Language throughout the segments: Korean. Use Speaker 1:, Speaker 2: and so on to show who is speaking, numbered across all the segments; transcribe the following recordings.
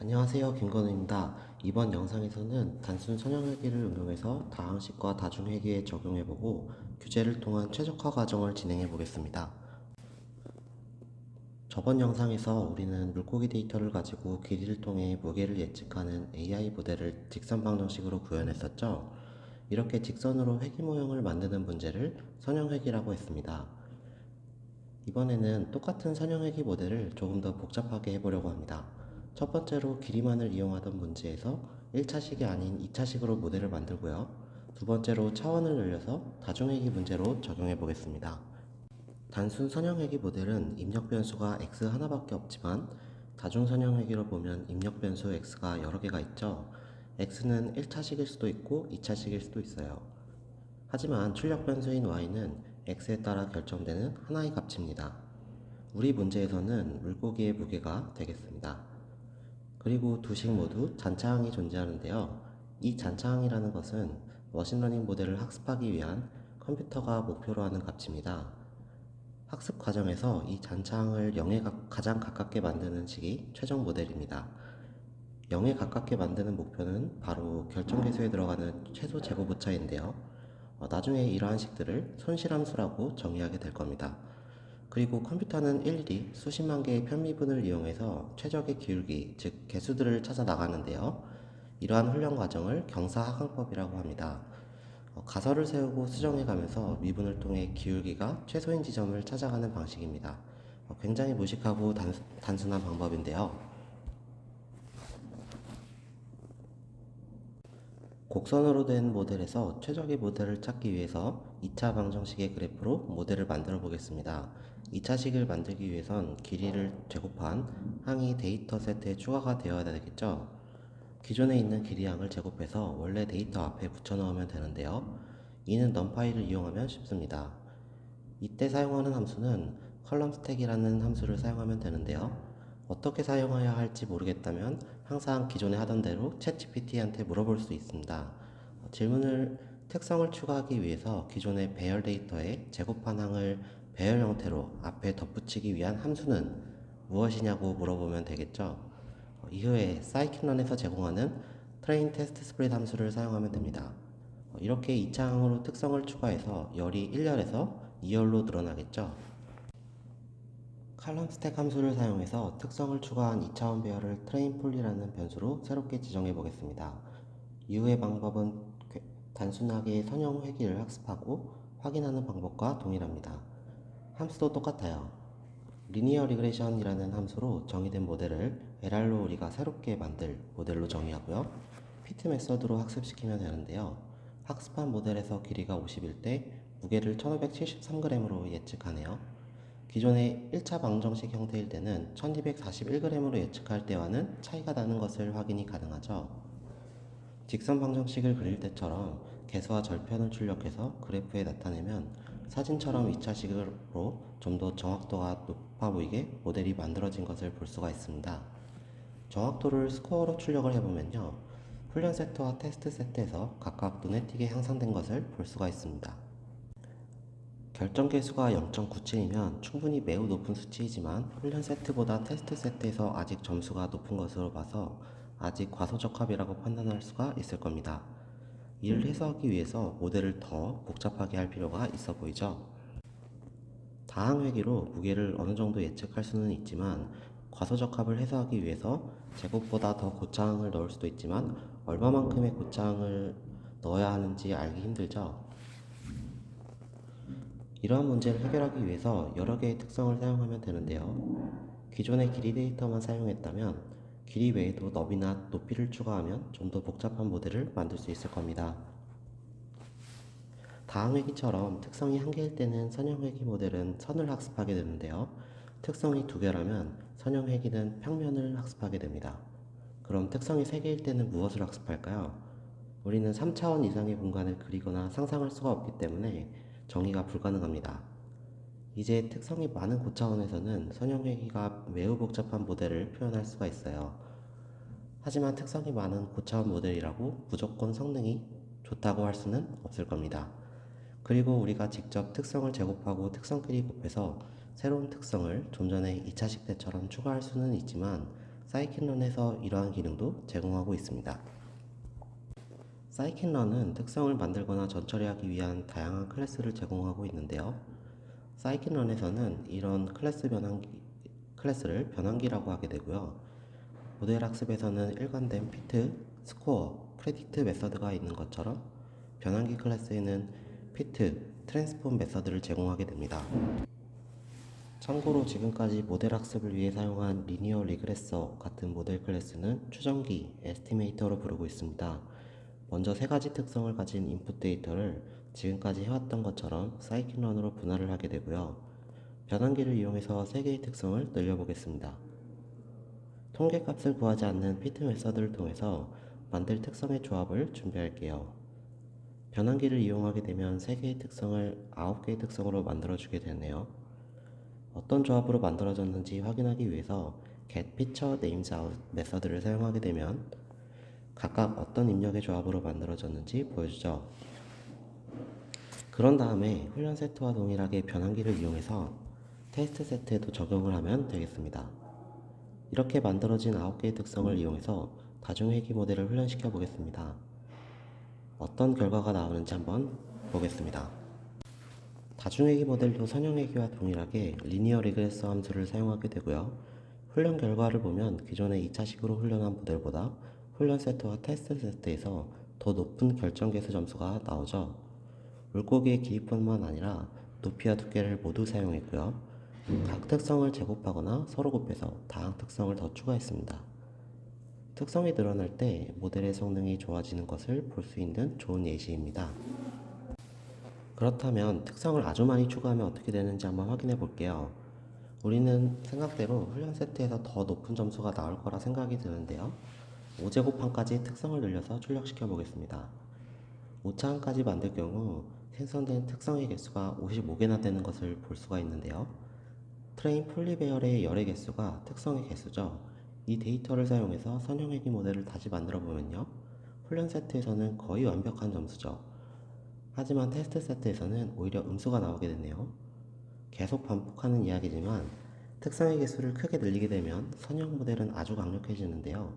Speaker 1: 안녕하세요, 김건우입니다. 이번 영상에서는 단순 선형회계를 응용해서 다항식과 다중회계에 적용해보고 규제를 통한 최적화 과정을 진행해보겠습니다. 저번 영상에서 우리는 물고기 데이터를 가지고 길이를 통해 무게를 예측하는 AI 모델을 직선 방정식으로 구현했었죠. 이렇게 직선으로 회귀 모형을 만드는 문제를 선형회귀라고 했습니다. 이번에는 똑같은 선형회귀 모델을 조금 더 복잡하게 해보려고 합니다. 첫 번째로 길이만을 이용하던 문제에서 1차식이 아닌 2차식으로 모델을 만들고요. 두 번째로 차원을 늘려서 다중회귀 문제로 적용해 보겠습니다. 단순 선형회귀 모델은 입력 변수가 x 하나밖에 없지만 다중 선형회귀로 보면 입력 변수 x가 여러 개가 있죠. x는 1차식일 수도 있고 2차식일 수도 있어요. 하지만 출력 변수인 y는 x에 따라 결정되는 하나의 값입니다. 우리 문제에서는 물고기의 무게가 되겠습니다. 그리고 두 식 모두 잔차항이 존재하는데요. 이 잔차항이라는 것은 머신러닝 모델을 학습하기 위한 컴퓨터가 목표로 하는 값입니다. 학습 과정에서 이 잔차항을 0에 가장 가깝게 만드는 식이 최종 모델입니다. 0에 가깝게 만드는 목표는 바로 결정계수에 들어가는 최소 제곱 오차인데요. 나중에 이러한 식들을 손실함수라고 정의하게 될 겁니다. 그리고 컴퓨터는 일일이 수십만 개의 편미분을 이용해서 최적의 기울기, 즉 개수들을 찾아 나가는데요. 이러한 훈련 과정을 경사하강법이라고 합니다. 가설을 세우고 수정해가면서 미분을 통해 기울기가 최소인 지점을 찾아가는 방식입니다. 굉장히 무식하고 단순한 방법인데요. 곡선으로 된 모델에서 최적의 모델을 찾기 위해서 2차 방정식의 그래프로 모델을 만들어 보겠습니다. 2차식을 만들기 위해선 길이를 제곱한 항이 데이터 세트에 추가가 되어야 되겠죠. 기존에 있는 길이항을 제곱해서 원래 데이터 앞에 붙여 넣으면 되는데요. 이는 numPy를 이용하면 쉽습니다. 이때 사용하는 함수는 컬럼스택이라는 함수를 사용하면 되는데요. 어떻게 사용해야 할지 모르겠다면 항상 기존에 하던 대로 챗GPT한테 물어볼 수 있습니다. 특성을 추가하기 위해서 기존의 배열 데이터에 제곱한 항을 배열 형태로 앞에 덧붙이기 위한 함수는 무엇이냐고 물어보면 되겠죠. 이후에 scikit-learn에서 제공하는 train test split 함수를 사용하면 됩니다. 이렇게 2차 항으로 특성을 추가해서 열이 1열에서 2열로 늘어나겠죠. 칼럼 스택 함수를 사용해서 특성을 추가한 2차원 배열을 trainFully라는 변수로 새롭게 지정해 보겠습니다. 이후의 방법은 단순하게 선형 회귀를 학습하고 확인하는 방법과 동일합니다. 함수도 똑같아요. 리니어 리그레션이라는 함수로 정의된 모델을 LR로 우리가 새롭게 만들 모델로 정의하고요. 피트 메서드로 학습시키면 되는데요. 학습한 모델에서 길이가 50일 때 무게를 1573g으로 예측하네요. 기존의 1차 방정식 형태일 때는 1241g으로 예측할 때와는 차이가 나는 것을 확인이 가능하죠. 직선 방정식을 그릴 때처럼 개수와 절편을 출력해서 그래프에 나타내면 사진처럼 2차식으로 좀 더 정확도가 높아 보이게 모델이 만들어진 것을 볼 수가 있습니다. 정확도를 스코어로 출력을 해보면요. 훈련 세트와 테스트 세트에서 각각 눈에 띄게 향상된 것을 볼 수가 있습니다. 결정 계수가 0.97이면 충분히 매우 높은 수치이지만 훈련 세트보다 테스트 세트에서 아직 점수가 높은 것으로 봐서 아직 과소적합이라고 판단할 수가 있을 겁니다. 이를 해소하기 위해서 모델을 더 복잡하게 할 필요가 있어 보이죠. 다항회귀로 무게를 어느 정도 예측할 수는 있지만 과소적합을 해소하기 위해서 제곱보다 더 고차항을 넣을 수도 있지만 얼마만큼의 고차항을 넣어야 하는지 알기 힘들죠. 이러한 문제를 해결하기 위해서 여러 개의 특성을 사용하면 되는데요. 기존의 길이 데이터만 사용했다면 길이 외에도 너비나 높이를 추가하면 좀 더 복잡한 모델을 만들 수 있을 겁니다. 다항회귀처럼 특성이 한 개일 때는 선형회귀 모델은 선을 학습하게 되는데요. 특성이 두 개라면 선형회귀는 평면을 학습하게 됩니다. 그럼 특성이 세 개일 때는 무엇을 학습할까요? 우리는 3차원 이상의 공간을 그리거나 상상할 수가 없기 때문에 정의가 불가능합니다. 이제 특성이 많은 고차원에서는 선형회귀가 매우 복잡한 모델을 표현할 수가 있어요. 하지만 특성이 많은 고차원 모델이라고 무조건 성능이 좋다고 할 수는 없을 겁니다. 그리고 우리가 직접 특성을 제곱하고 특성끼리 곱해서 새로운 특성을 좀 전에 2차식 때처럼 추가할 수는 있지만 사이킨런에서 이러한 기능도 제공하고 있습니다. 사이킨런은 특성을 만들거나 전처리하기 위한 다양한 클래스를 제공하고 있는데요. 사이킨런에서는 이런 클래스를 변환기라고 하게 되고요. 모델 학습에서는 일관된 피트, 스코어, 프레딕트 메서드가 있는 것처럼 변환기 클래스에는 피트, 트랜스폼 메서드를 제공하게 됩니다. 참고로 지금까지 모델 학습을 위해 사용한 리니어 리그레서 같은 모델 클래스는 추정기, 에스티메이터로 부르고 있습니다. 먼저 세 가지 특성을 가진 인풋 데이터를 지금까지 해왔던 것처럼 사이클런으로 분할을 하게 되고요. 변환기를 이용해서 세 개의 특성을 늘려보겠습니다. 통계값을 구하지 않는 피트 메서드를 통해서 만들 특성의 조합을 준비할게요. 변환기를 이용하게 되면 3개의 특성을 9개의 특성으로 만들어주게 되네요. 어떤 조합으로 만들어졌는지 확인하기 위해서 getPictureNamesOut 메서드를 사용하게 되면 각각 어떤 입력의 조합으로 만들어졌는지 보여주죠. 그런 다음에 훈련 세트와 동일하게 변환기를 이용해서 테스트 세트에도 적용을 하면 되겠습니다. 이렇게 만들어진 9개의 특성을 이용해서 다중회귀 모델을 훈련시켜 보겠습니다. 어떤 결과가 나오는지 한번 보겠습니다. 다중회귀 모델도 선형회귀와 동일하게 리니어 리그레서 함수를 사용하게 되고요. 훈련 결과를 보면 기존의 2차식으로 훈련한 모델보다 훈련 세트와 테스트 세트에서 더 높은 결정 개수 점수가 나오죠. 물고기의 길이뿐만 아니라 높이와 두께를 모두 사용했고요. 각 특성을 제곱하거나 서로 곱해서 다항 특성을 더 추가했습니다. 특성이 늘어날 때 모델의 성능이 좋아지는 것을 볼 수 있는 좋은 예시입니다. 그렇다면 특성을 아주 많이 추가하면 어떻게 되는지 한번 확인해 볼게요. 우리는 생각대로 훈련 세트에서 더 높은 점수가 나올 거라 생각이 드는데요. 5제곱항까지 특성을 늘려서 출력시켜 보겠습니다. 5차항까지 만들 경우 생성된 특성의 개수가 55개나 되는 것을 볼 수가 있는데요. 트레인 폴리배열의 열의 개수가 특성의 개수죠. 이 데이터를 사용해서 선형회귀 모델을 다시 만들어 보면요. 훈련 세트에서는 거의 완벽한 점수죠. 하지만 테스트 세트에서는 오히려 음수가 나오게 되네요. 계속 반복하는 이야기지만 특성의 개수를 크게 늘리게 되면 선형 모델은 아주 강력해지는데요.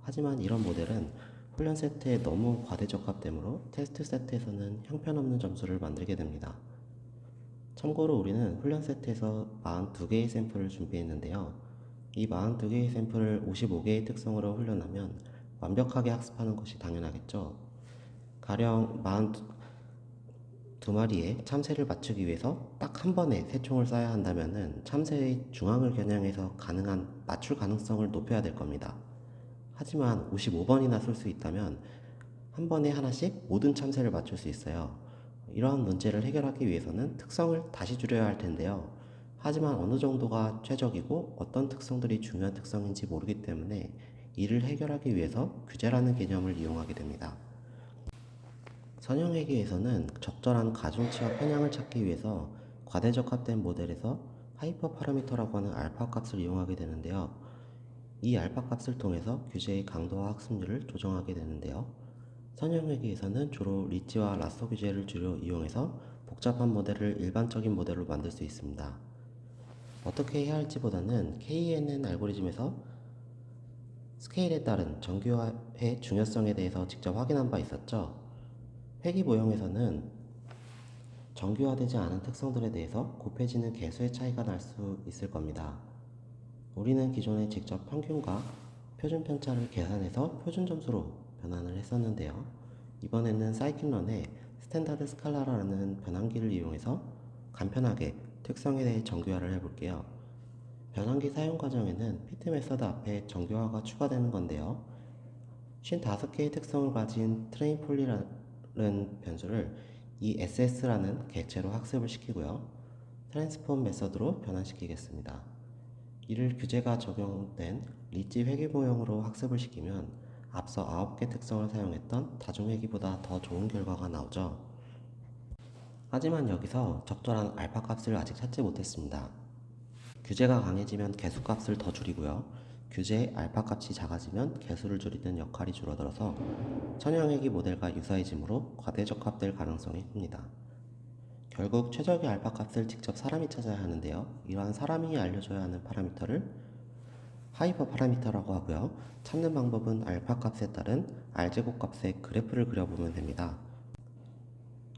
Speaker 1: 하지만 이런 모델은 훈련 세트에 너무 과대적합되므로 테스트 세트에서는 형편없는 점수를 만들게 됩니다. 참고로 우리는 훈련 세트에서 42개의 샘플을 준비했는데요. 이 42개의 샘플을 55개의 특성으로 훈련하면 완벽하게 학습하는 것이 당연하겠죠. 가령 42마리의 참새를 맞추기 위해서 딱 한 번에 세 총을 쏴야 한다면 참새의 중앙을 겨냥해서 가능한 맞출 가능성을 높여야 될 겁니다. 하지만 55번이나 쏠 수 있다면 한 번에 하나씩 모든 참새를 맞출 수 있어요. 이러한 문제를 해결하기 위해서는 특성을 다시 줄여야 할 텐데요. 하지만 어느 정도가 최적이고 어떤 특성들이 중요한 특성인지 모르기 때문에 이를 해결하기 위해서 규제라는 개념을 이용하게 됩니다. 선형회귀에서는 적절한 가중치와 편향을 찾기 위해서 과대적합된 모델에서 하이퍼 파라미터라고 하는 알파 값을 이용하게 되는데요. 이 알파 값을 통해서 규제의 강도와 학습률을 조정하게 되는데요. 선형회귀에서는 주로 리치와 라쏘 규제를 주로 이용해서 복잡한 모델을 일반적인 모델로 만들 수 있습니다. 어떻게 해야 할지보다는 KNN 알고리즘에서 스케일에 따른 정교화의 중요성에 대해서 직접 확인한 바 있었죠. 회귀 모형에서는 정교화되지 않은 특성들에 대해서 곱해지는 개수의 차이가 날 수 있을 겁니다. 우리는 기존에 직접 평균과 표준 편차를 계산해서 표준 점수로 변환을 했었는데요. 이번에는 사이클런의 스탠다드 스칼라라는 변환기를 이용해서 간편하게 특성에 대해 정교화를 해볼게요. 변환기 사용 과정에는 피트 메서드 앞에 정교화가 추가되는 건데요. 55개의 특성을 가진 트레인 폴리라는 변수를 이 SS라는 객체로 학습을 시키고요. 트랜스폼 메서드로 변환시키겠습니다. 이를 규제가 적용된 리치 회귀 모형으로 학습을 시키면 앞서 9개 특성을 사용했던 다중회귀보다 더 좋은 결과가 나오죠. 하지만 여기서 적절한 알파 값을 아직 찾지 못했습니다. 규제가 강해지면 개수 값을 더 줄이고요. 규제의 알파 값이 작아지면 개수를 줄이는 역할이 줄어들어서 선형회귀 모델과 유사해지므로 과대적합될 가능성이 큽니다. 결국 최적의 알파 값을 직접 사람이 찾아야 하는데요. 이러한 사람이 알려줘야 하는 파라미터를 하이퍼 파라미터라고 하고요. 찾는 방법은 알파 값에 따른 R제곱 값의 그래프를 그려보면 됩니다.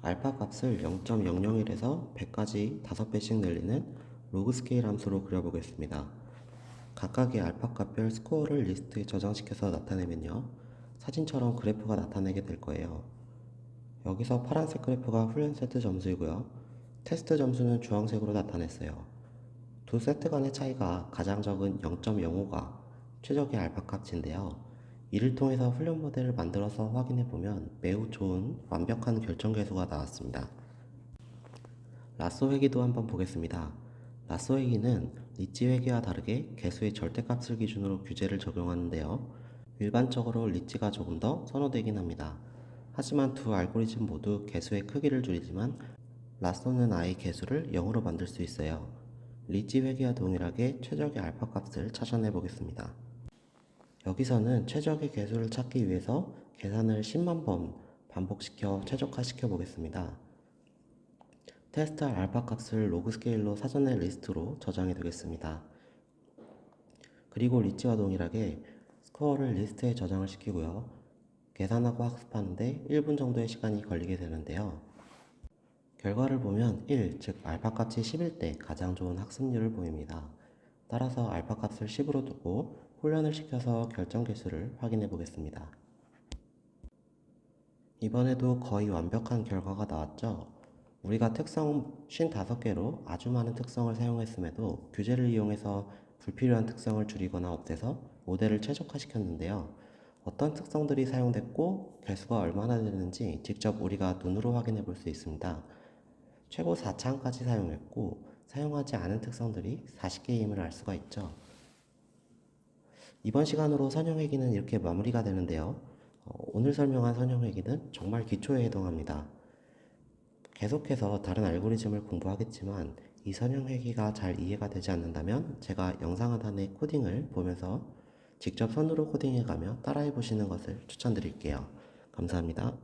Speaker 1: 알파 값을 0.001에서 100까지 5배씩 늘리는 로그 스케일 함수로 그려보겠습니다. 각각의 알파 값별 스코어를 리스트에 저장시켜서 나타내면요. 사진처럼 그래프가 나타나게 될 거예요. 여기서 파란색 그래프가 훈련 세트 점수이고요. 테스트 점수는 주황색으로 나타냈어요. 두 세트 간의 차이가 가장 적은 0.05가 최적의 알파 값인데요. 이를 통해서 훈련 모델을 만들어서 확인해 보면 매우 좋은 완벽한 결정 계수가 나왔습니다. 라쏘 회귀도 한번 보겠습니다. 라쏘 회귀는 리치 회귀와 다르게 개수의 절대값을 기준으로 규제를 적용하는데요. 일반적으로 리치가 조금 더 선호되긴 합니다. 하지만 두 알고리즘 모두 개수의 크기를 줄이지만 라쏘는 아예 개수를 0으로 만들 수 있어요. 리치 회귀와 동일하게 최적의 알파 값을 찾아내 보겠습니다. 여기서는 최적의 개수를 찾기 위해서 계산을 10만 번 반복시켜 최적화시켜 보겠습니다. 테스트할 알파 값을 로그 스케일로 사전의 리스트로 저장해 두겠습니다. 그리고 리치와 동일하게 스코어를 리스트에 저장을 시키고요. 계산하고 학습하는데 1분 정도의 시간이 걸리게 되는데요. 결과를 보면 1, 즉 알파 값이 10일 때 가장 좋은 학습률을 보입니다. 따라서 알파 값을 10으로 두고 훈련을 시켜서 결정 개수를 확인해 보겠습니다. 이번에도 거의 완벽한 결과가 나왔죠? 우리가 특성 55개로 아주 많은 특성을 사용했음에도 규제를 이용해서 불필요한 특성을 줄이거나 없애서 모델을 최적화시켰는데요. 어떤 특성들이 사용됐고 개수가 얼마나 되는지 직접 우리가 눈으로 확인해 볼 수 있습니다. 최고 4차원까지 사용했고 사용하지 않은 특성들이 40개임을 알 수가 있죠. 이번 시간으로 선형회귀는 이렇게 마무리가 되는데요. 오늘 설명한 선형회귀는 정말 기초에 해당합니다. 계속해서 다른 알고리즘을 공부하겠지만 이 선형회귀가 잘 이해가 되지 않는다면 제가 영상 하단의 코딩을 보면서 직접 손으로 코딩해가며 따라해 보시는 것을 추천드릴게요. 감사합니다.